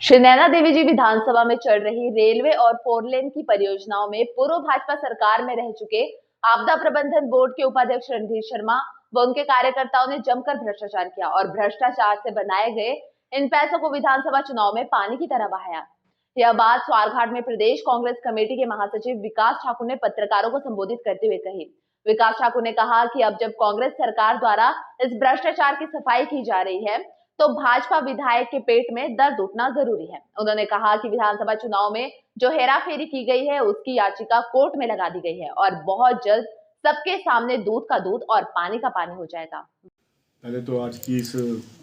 श्री नैना देवी जी विधानसभा में चल रही रेलवे और फोरलेन की परियोजनाओं में पूर्व भाजपा सरकार में रह चुके आपदा प्रबंधन बोर्ड के उपाध्यक्ष रणधीर शर्मा व उनके कार्यकर्ताओं ने जमकर भ्रष्टाचार किया और भ्रष्टाचार से बनाए गए इन पैसों को विधानसभा चुनाव में पानी की तरह बहाया। यह बात स्वारघाट में प्रदेश कांग्रेस कमेटी के महासचिव विकास ठाकुर ने पत्रकारों को संबोधित करते हुए कही। विकास ठाकुर ने कहा कि अब जब कांग्रेस सरकार द्वारा इस भ्रष्टाचार की सफाई की जा रही है तो भाजपा विधायक के पेट में दर्द उठना जरूरी है। उन्होंने कहा कि विधानसभा चुनाव में जो हेराफेरी की गई है उसकी याचिका कोर्ट में लगा दी गई है और बहुत जल्द सबके सामने दूध का दूध और पानी का पानी हो जाएगा। पहले तो आज की इस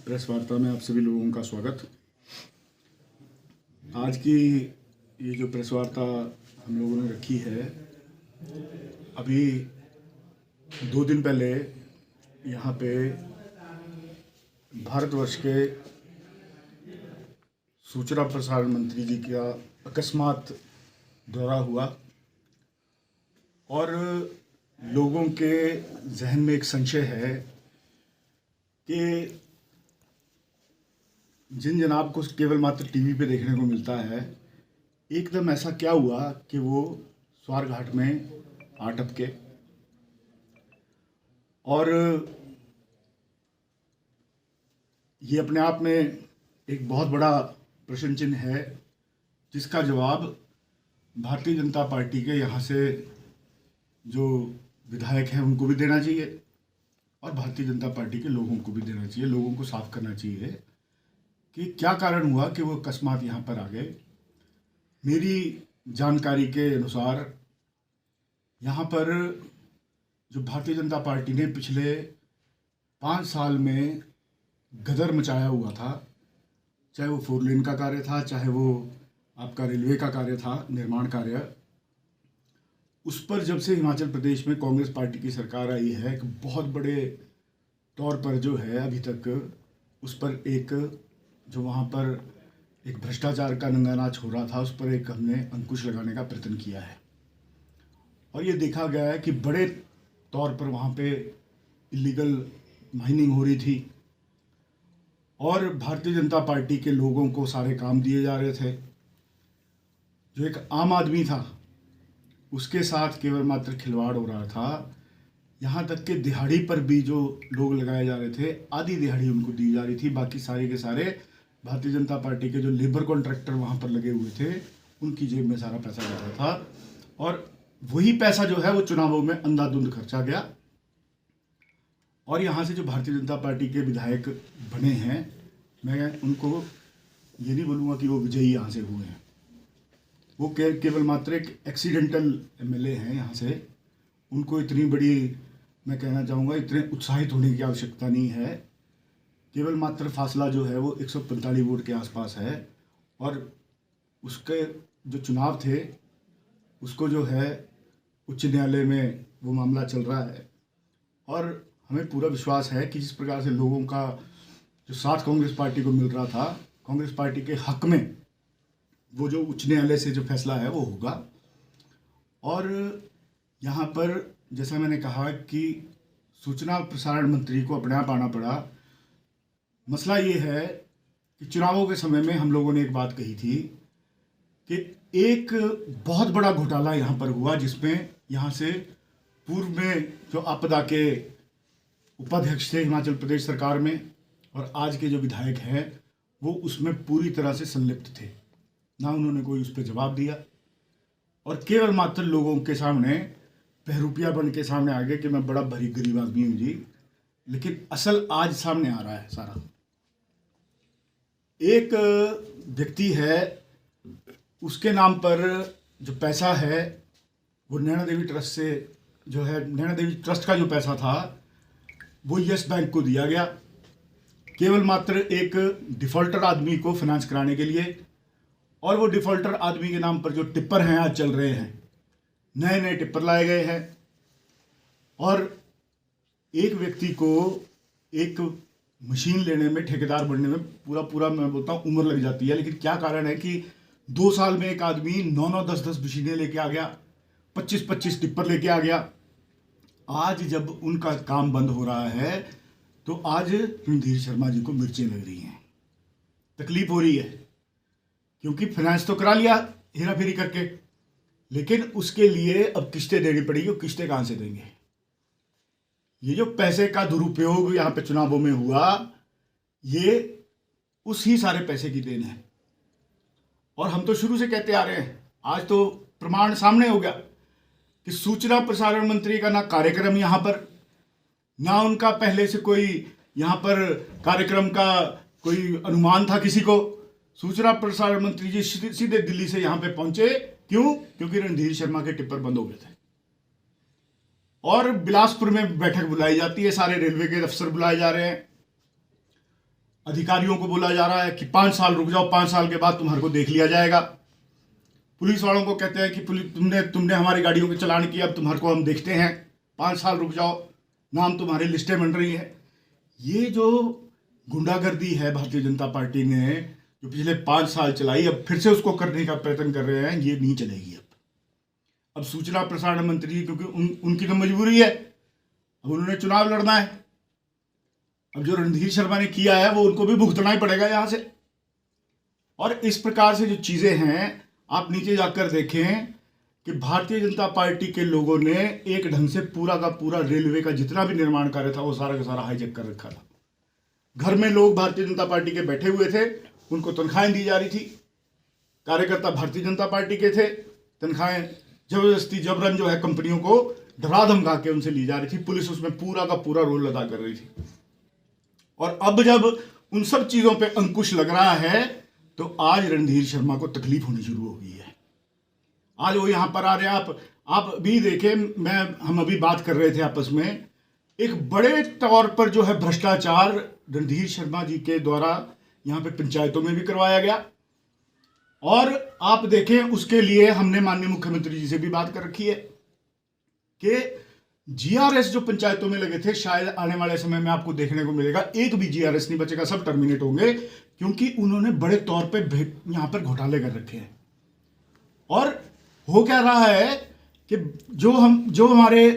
प्रेस वार्ता में आप सभी लोगों का स्वागत। आज की ये जो प्रेस वार्ता हम लोगों ने रखी है, अभी 2 दिन पहले यहाँ पे भारतवर्ष के सूचना प्रसारण मंत्री जी का अकस्मात दौरा हुआ और लोगों के जहन में एक संशय है कि जिन जनाब को केवल मात्र टीवी पे देखने को मिलता है, एकदम ऐसा क्या हुआ कि वो स्वारघाट में आ टपके। और ये अपने आप में एक बहुत बड़ा प्रश्न चिन्ह है, जिसका जवाब भारतीय जनता पार्टी के यहाँ से जो विधायक हैं उनको भी देना चाहिए और भारतीय जनता पार्टी के लोगों को भी देना चाहिए। लोगों को साफ करना चाहिए कि क्या कारण हुआ कि वो अकस्मात यहाँ पर आ गए। मेरी जानकारी के अनुसार यहाँ पर जो भारतीय जनता पार्टी ने पिछले 5 साल में गदर मचाया हुआ था, चाहे वो फोरलेन का कार्य था, चाहे वो आपका रेलवे का कार्य था, निर्माण कार्य, उस पर जब से हिमाचल प्रदेश में कांग्रेस पार्टी की सरकार आई है, एक बहुत बड़े तौर पर जो है अभी तक उस पर एक जो वहाँ पर एक भ्रष्टाचार का नंगा नाच हो रहा था, उस पर एक हमने अंकुश लगाने का प्रयत्न किया है। और ये देखा गया है कि बड़े तौर पर वहाँ पे इलीगल माइनिंग हो रही थी और भारतीय जनता पार्टी के लोगों को सारे काम दिए जा रहे थे। जो एक आम आदमी था उसके साथ केवल मात्र खिलवाड़ हो रहा था। यहाँ तक कि दिहाड़ी पर भी जो लोग लगाए जा रहे थे, आधी दिहाड़ी उनको दी जा रही थी। बाकी सारे के सारे भारतीय जनता पार्टी के जो लेबर कॉन्ट्रैक्टर वहाँ पर लगे हुए थे, उनकी जेब में सारा पैसा जा रहा था और वही पैसा जो है वो चुनावों में अंधाधुंध खर्चा गया। और यहाँ से जो भारतीय जनता पार्टी के विधायक बने हैं, मैं उनको ये नहीं बोलूँगा कि वो विजयी यहाँ से हुए हैं। वो केवल मात्र एक एक्सीडेंटल एमएलए हैं यहाँ से। उनको इतनी बड़ी, मैं कहना चाहूँगा, इतने उत्साहित होने की आवश्यकता नहीं है। केवल मात्र फासला जो है वो 145 वोट के आसपास है और उसके जो चुनाव थे उसको जो है उच्च न्यायालय में वो मामला चल रहा है। और हमें पूरा विश्वास है कि जिस प्रकार से लोगों का जो साथ कांग्रेस पार्टी को मिल रहा था, कांग्रेस पार्टी के हक में वो जो उच्च न्यायालय से जो फैसला है वो होगा। और यहाँ पर जैसा मैंने कहा कि सूचना प्रसारण मंत्री को अपने आप आना पड़ा। मसला ये है कि चुनावों के समय में हम लोगों ने एक बात कही थी कि एक बहुत बड़ा घोटाला यहाँ पर हुआ, जिसमें यहाँ से पूर्व में जो आपदा के उपाध्यक्ष थे हिमाचल प्रदेश सरकार में और आज के जो विधायक हैं वो उसमें पूरी तरह से संलिप्त थे। ना उन्होंने कोई उस पर जवाब दिया और केवल मात्र लोगों के सामने बहरूपिया बन के सामने आ गए कि मैं बड़ा भरी गरीब आदमी हूँ जी। लेकिन असल आज सामने आ रहा है सारा। एक व्यक्ति है, उसके नाम पर जो पैसा है वो नैना देवी ट्रस्ट से जो है, नैना देवी ट्रस्ट का जो पैसा था वो यस बैंक को दिया गया, केवल मात्र एक डिफ़ॉल्टर आदमी को फाइनेंस कराने के लिए। और वो डिफ़ॉल्टर आदमी के नाम पर जो टिप्पर हैं आज चल रहे हैं, नए नए टिप्पर लाए गए हैं और एक व्यक्ति को एक मशीन लेने में, ठेकेदार बनने में पूरा मैं बोलता हूँ उम्र लग जाती है। लेकिन क्या कारण है कि 2 साल में एक आदमी 9-9, 10-10 मशीनें लेके आ गया, 25-25 टिप्पर लेके आ गया। आज जब उनका काम बंद हो रहा है तो आज रणधीर शर्मा जी को मिर्चें लग रही हैं, तकलीफ हो रही है। क्योंकि फाइनेंस तो करा लिया हेरा फेरी करके, लेकिन उसके लिए अब किस्तें देनी पड़ेगी। और किस्तें कहाँ से देंगे? ये जो पैसे का दुरुपयोग यहाँ पे चुनावों में हुआ, ये उसी सारे पैसे की देन है। और हम तो शुरू से कहते आ रहे हैं, आज तो प्रमाण सामने हो गया कि सूचना प्रसारण मंत्री का ना कार्यक्रम यहाँ पर, ना उनका पहले से कोई यहाँ पर कार्यक्रम का कोई अनुमान था किसी को। सूचना प्रसारण मंत्री जी सीधे दिल्ली से यहाँ पे पहुंचे। क्यों? क्योंकि रणधीर शर्मा के टिप्पर बंद हो गए थे और बिलासपुर में बैठक बुलाई जाती है, सारे रेलवे के अफसर बुलाए जा रहे हैं, अधिकारियों को बोला जा रहा है कि 5 साल रुक जाओ, 5 साल के बाद तुम्हारे को देख लिया जाएगा। पुलिस वालों को कहते हैं कि पुलिस तुमने हमारी गाड़ियों के चालान किया, अब तुम्हारे को हम देखते हैं, 5 साल रुक जाओ, नाम तुम्हारी लिस्टें बन रही है। ये जो गुंडागर्दी है भारतीय जनता पार्टी ने जो पिछले 5 साल चलाई, अब फिर से उसको करने का प्रयत्न कर रहे हैं, ये नहीं चलेगी। अब सूचना प्रसारण मंत्री, क्योंकि उनकी तो मजबूरी है, अब उन्होंने चुनाव लड़ना है। अब जो रणधीर शर्मा ने किया है वो उनको भी भुगतना ही पड़ेगा यहां से। और इस प्रकार से जो चीजें हैं, आप नीचे जाकर देखें कि भारतीय जनता पार्टी के लोगों ने एक ढंग से पूरा का पूरा रेलवे का जितना भी निर्माण कार्य था वो सारा का सारा हाईजेक कर रखा था। घर में लोग भारतीय जनता पार्टी के बैठे हुए थे, उनको तनख्वाहें दी जा रही थी, कार्यकर्ता भारतीय जनता पार्टी के थे, तनख्वाहें जबरदस्ती जबरन जो है कंपनियों को डरा धमका के उनसे ली जा रही थी। पुलिस उसमें पूरा का पूरा रोल अदा कर रही थी। और अब जब उन सब चीजों पे अंकुश लग रहा है तो आज रणधीर शर्मा को तकलीफ होनी शुरू हो गई है। आज वो यहां पर आ रहे हैं। आप भी देखें, हम अभी बात कर रहे थे आपस में, एक बड़े तौर पर जो है भ्रष्टाचार रणधीर शर्मा जी के द्वारा यहाँ पे पंचायतों में भी करवाया गया। और आप देखें, उसके लिए हमने माननीय मुख्यमंत्री जी से भी बात कर रखी है कि जीआरएस जो पंचायतों में लगे थे, शायद आने वाले समय में आपको देखने को मिलेगा एक भी जीआरएस नहीं बचेगा, सब टर्मिनेट होंगे, क्योंकि उन्होंने बड़े तौर पे यहां पर घोटाले कर रखे हैं। और हो क्या रहा है कि जो हमारे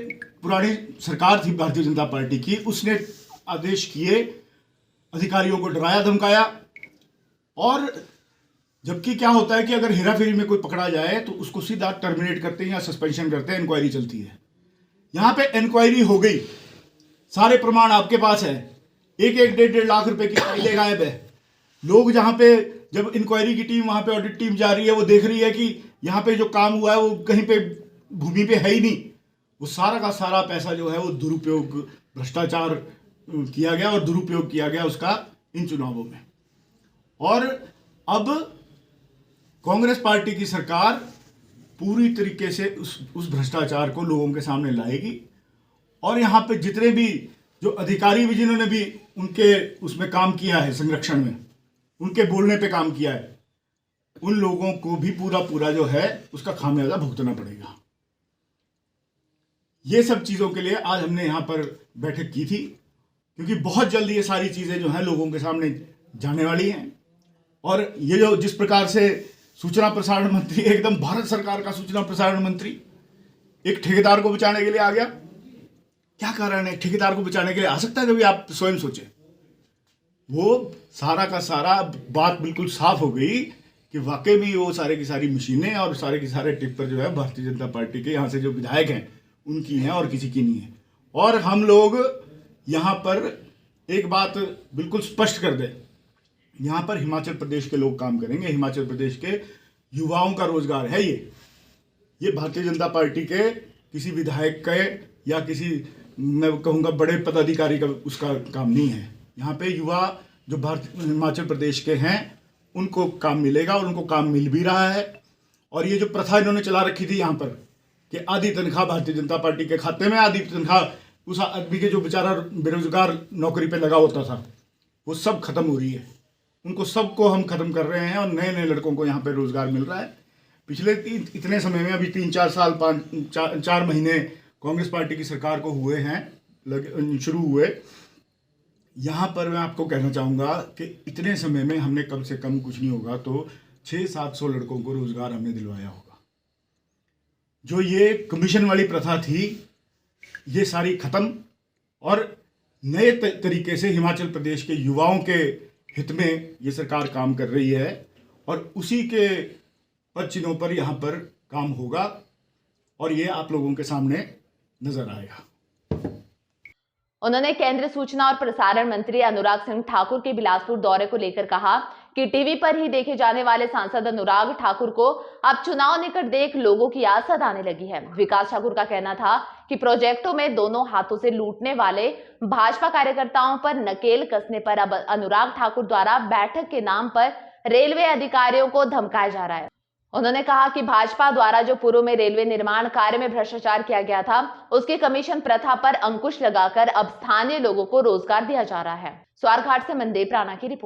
पुरानी सरकार थी भारतीय जनता पार्टी की, उसने आदेश किए, अधिकारियों को डराया धमकाया। और जबकि क्या होता है कि अगर हेराफेरी में कोई पकड़ा जाए तो उसको सीधा टर्मिनेट करते हैं या सस्पेंशन करते हैं, इंक्वायरी चलती है। यहां पे इंक्वायरी हो गई, सारे प्रमाण आपके पास है, 1-1, 1.5 लाख रुपए की फाइलें गायब है। लोग जहां पे, जब इंक्वायरी की टीम वहां पे ऑडिट टीम जा रही है, वो देख रही है कि यहां पे जो काम हुआ है वो कहीं पे भूमि पे है ही नहीं। वो सारा का सारा पैसा जो है वो दुरुपयोग, भ्रष्टाचार किया गया और दुरुपयोग किया गया उसका इन चुनावों में। और अब कांग्रेस पार्टी की सरकार पूरी तरीके से उस भ्रष्टाचार को लोगों के सामने लाएगी। और यहाँ पे जितने भी जो अधिकारी भी जिन्होंने भी उनके उसमें काम किया है, संरक्षण में, उनके बोलने पे काम किया है, उन लोगों को भी पूरा जो है उसका खामियाजा भुगतना पड़ेगा। ये सब चीज़ों के लिए आज हमने यहाँ पर बैठक की थी, क्योंकि बहुत जल्दी ये सारी चीज़ें जो हैं लोगों के सामने जाने वाली हैं। और ये जो जिस प्रकार से सूचना प्रसारण मंत्री, एकदम भारत सरकार का सूचना प्रसारण मंत्री एक ठेकेदार को बचाने के लिए आ गया, क्या कारण है? ठेकेदार को बचाने के लिए आ सकता है कभी? आप स्वयं सोचें। वो सारा का सारा बात बिल्कुल साफ हो गई कि वाकई में वो सारे की सारी मशीनें और सारे के सारे टिप्पर जो है भारतीय जनता पार्टी के यहाँ से जो विधायक हैं उनकी हैं और किसी की नहीं है। और हम लोग यहाँ पर एक बात बिल्कुल स्पष्ट कर दें, यहाँ पर हिमाचल प्रदेश के लोग काम करेंगे, हिमाचल प्रदेश के युवाओं का रोजगार है ये भारतीय जनता पार्टी के किसी विधायक के या किसी, मैं कहूँगा, बड़े पदाधिकारी का उसका काम नहीं है। यहाँ पे युवा जो हिमाचल प्रदेश के हैं उनको काम मिलेगा और उनको काम मिल भी रहा है। और ये जो प्रथा इन्होंने चला रखी थी यहाँ पर कि आधी तनख्वाह भारतीय जनता पार्टी के खाते में, आधी तनख्वाह उस आदमी के जो बेचारा बेरोजगार नौकरी पे लगा होता था, वो सब खत्म हो रही है। उनको सबको हम खत्म कर रहे हैं और नए नए लड़कों को यहाँ पे रोजगार मिल रहा है। पिछले इतने समय में, अभी 3-4 साल 4 महीने कांग्रेस पार्टी की सरकार को हुए हैं, शुरू हुए, यहाँ पर मैं आपको कहना चाहूँगा कि इतने समय में हमने कम से कम, कुछ नहीं होगा तो 600-700 लड़कों को रोजगार हमने दिलवाया होगा। जो ये कमीशन वाली प्रथा थी ये सारी खत्म, और नए तरीके से हिमाचल प्रदेश के युवाओं के हित में ये सरकार काम कर रही है। और उसी के पद चिन्हों पर यहाँ पर काम होगा और ये आप लोगों के सामने नजर आएगा। उन्होंने केंद्रीय सूचना और प्रसारण मंत्री अनुराग सिंह ठाकुर के बिलासपुर दौरे को लेकर कहा कि टीवी पर ही देखे जाने वाले सांसद अनुराग ठाकुर को अब चुनाव निकट देख लोगों की आस आने लगी है। विकास ठाकुर का कहना था कि प्रोजेक्टों में दोनों हाथों से लूटने वाले भाजपा कार्यकर्ताओं पर नकेल कसने पर अब अनुराग ठाकुर द्वारा बैठक के नाम पर रेलवे अधिकारियों को धमकाया जा रहा है। उन्होंने कहा कि भाजपा द्वारा जो पूर्व में रेलवे निर्माण कार्य में भ्रष्टाचार किया गया था, उसकी कमीशन प्रथा पर अंकुश लगाकर अब स्थानीय लोगों को रोजगार दिया जा रहा है। स्वारघाट से मनदेव राणा की रिपोर्ट।